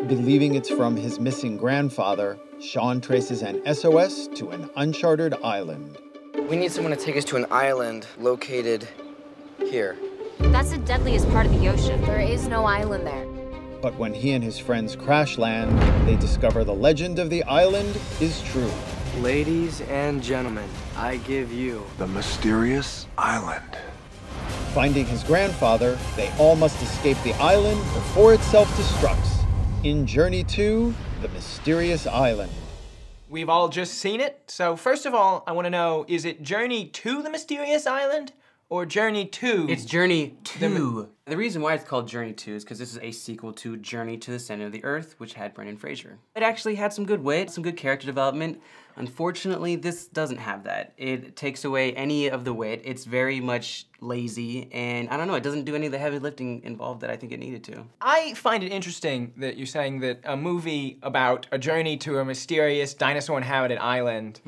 Believing it's from his missing grandfather, Sean traces an SOS to an uncharted island. We need someone to take us to an island located here. That's the deadliest part of the ocean. There is no island there. But when he and his friends crash land, they discover the legend of the island is true. Ladies and gentlemen, I give you the mysterious island. Finding his grandfather, they all must escape the island before it self-destructs. In Journey to the Mysterious Island. We've all just seen it, so first of all, I want to know, is it Journey to the Mysterious Island or Journey to? It's Journey to. The reason why it's called Journey to is because this is a sequel to Journey to the Center of the Earth, which had Brendan Fraser. It actually had some good wit, some good character development. Unfortunately, this doesn't have that. It takes away any of the wit. It's very much lazy, and I don't know, it doesn't do any of the heavy lifting involved that I think it needed to. I find it interesting that you're saying that a movie about a journey to a mysterious dinosaur-inhabited island,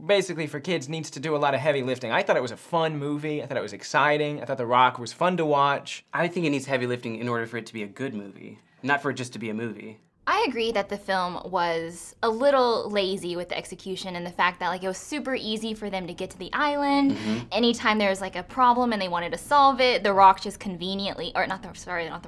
basically for kids, needs to do a lot of heavy lifting. I thought it was a fun movie. I thought it was exciting. I thought The Rock was fun to watch. I think it needs heavy lifting in order for it to be a good movie, not for it just to be a movie. I agree that the film was a little lazy with the execution and the fact that it was super easy for them to get to the island. Anytime there was a problem and they wanted to solve it, The Rock just conveniently, or not The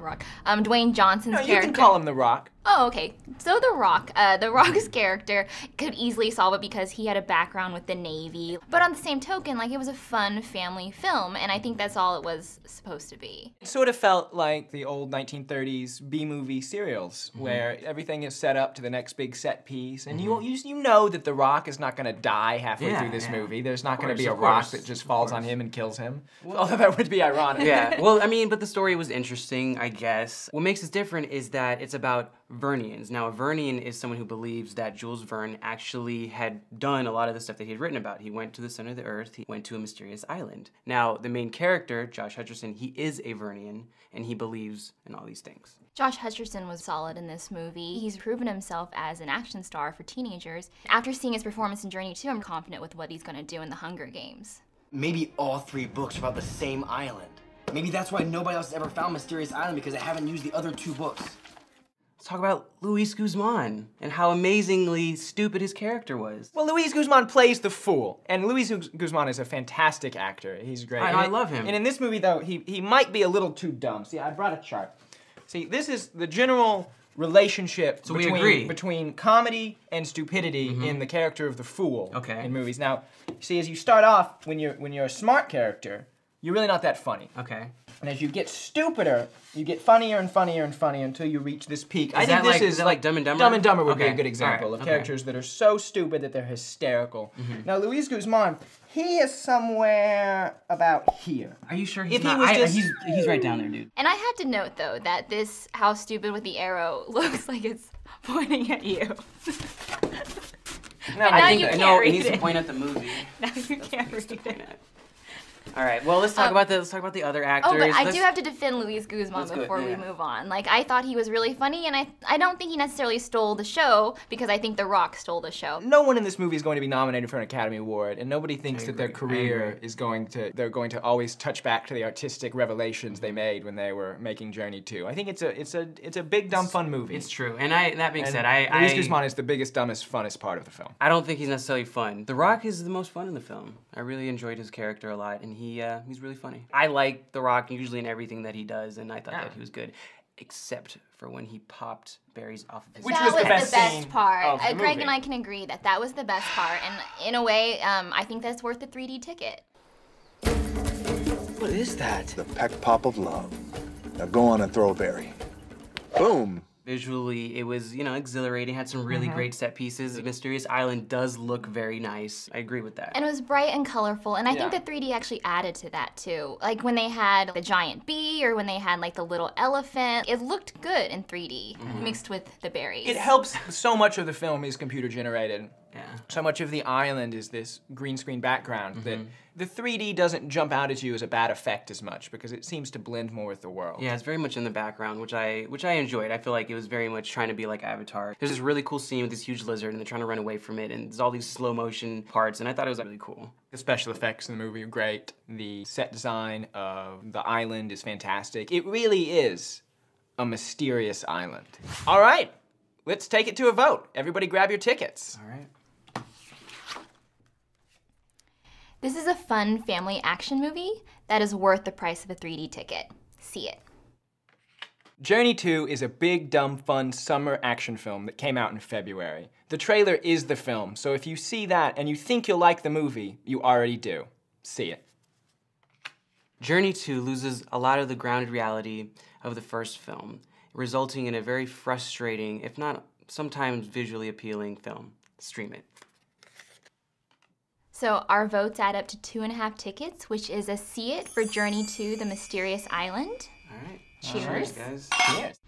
Rock, Dwayne Johnson's character. You can call him The Rock. Oh, okay. So The Rock's character could easily solve it because he had a background with the Navy. But on the same token, it was a fun family film, and I think that's all it was supposed to be. It sort of felt like the old 1930s B-movie serials, where everything is set up to the next big set piece, and you know that The Rock is not going to die halfway through this movie. There's not going to be a rock that just falls on him and kills him. Although that would be ironic. Yeah, well, I mean, but the story was interesting, I guess. What makes it different is that it's about Vernians. Now, a Vernian is someone who believes that Jules Verne actually had done a lot of the stuff that he had written about. He went to the center of the earth, he went to a mysterious island. Now, the main character, Josh Hutcherson, he is a Vernian, and he believes in all these things. Josh Hutcherson was solid in this movie. He's proven himself as an action star for teenagers. After seeing his performance in Journey 2, I'm confident with what he's going to do in The Hunger Games. Maybe all three books are about the same island. Maybe that's why nobody else has ever found Mysterious Island, because they haven't used the other two books. Let's talk about Luis Guzmán and how amazingly stupid his character was. Well, Luis Guzmán plays the fool, and Luis Guzmán is a fantastic actor. He's great. I love him. And in this movie, though, he might be a little too dumb. See, I brought a chart. See, this is the general relationship between comedy and stupidity in the character of the fool in movies. Now, see, as you start off, when you're a smart character, you're really not that funny. Okay. And as you get stupider, you get funnier and funnier and funnier until you reach this peak. I think this is like Dumb and Dumber? Dumb and Dumber would be a good example of characters that are so stupid that they're hysterical. Now, Luis Guzmán, he is somewhere about here. Are you sure he's not? He's right down there, dude. And I have to note, though, that this How Stupid with the Arrow looks like it's pointing at you. No, I think it needs to point at the movie. Now you can't read it. All right, well, let's talk about the other actors. Oh, but I do have to defend Luis Guzmán before we move on. I thought he was really funny, and I don't think he necessarily stole the show, because I think The Rock stole the show. No one in this movie is going to be nominated for an Academy Award, and nobody thinks that their career is they're going to always touch back to the artistic revelations they made when they were making Journey 2. I think it's a big, dumb, fun movie. It's true, and that being said, Luis Guzmán is the biggest, dumbest, funnest part of the film. I don't think he's necessarily fun. The Rock is the most fun in the film. I really enjoyed his character a lot, and he's really funny. I like The Rock usually in everything that he does, and I thought that he was good, except for when he popped berries off of his Which that was the best part. Of the Greg movie. and I can agree that was the best part, and in a way, I think that's worth the 3D ticket. What is that? The peck pop of love. Now go on and throw a berry. Boom. Visually, it was, exhilarating, had some really great set pieces. The Mysterious Island does look very nice. I agree with that. And it was bright and colorful, and I think the 3D actually added to that too. Like when they had the giant bee, or when they had the little elephant, it looked good in 3D, mixed with the berries. It helps. So much of the film is computer generated. Yeah. So much of the island is this green screen background that the 3D doesn't jump out at you as a bad effect as much, because it seems to blend more with the world. Yeah, it's very much in the background, which I enjoyed. I feel like it was very much trying to be like Avatar. There's this really cool scene with this huge lizard, and they're trying to run away from it, and there's all these slow motion parts, and I thought it was really cool. The special effects in the movie are great. The set design of the island is fantastic. It really is a mysterious island. All right. let's take it to a vote. Everybody grab your tickets. All right. This is a fun family action movie that is worth the price of a 3D ticket. See it. Journey 2 is a big, dumb, fun summer action film that came out in February. The trailer is the film, so if you see that and you think you'll like the movie, you already do. See it. Journey 2 loses a lot of the grounded reality of the first film, resulting in a very frustrating, if not sometimes visually appealing film. Stream it. So our votes add up to 2.5 tickets, which is a see it for Journey 2, The Mysterious Island. All right. Cheers. Cheers, guys. Cheers.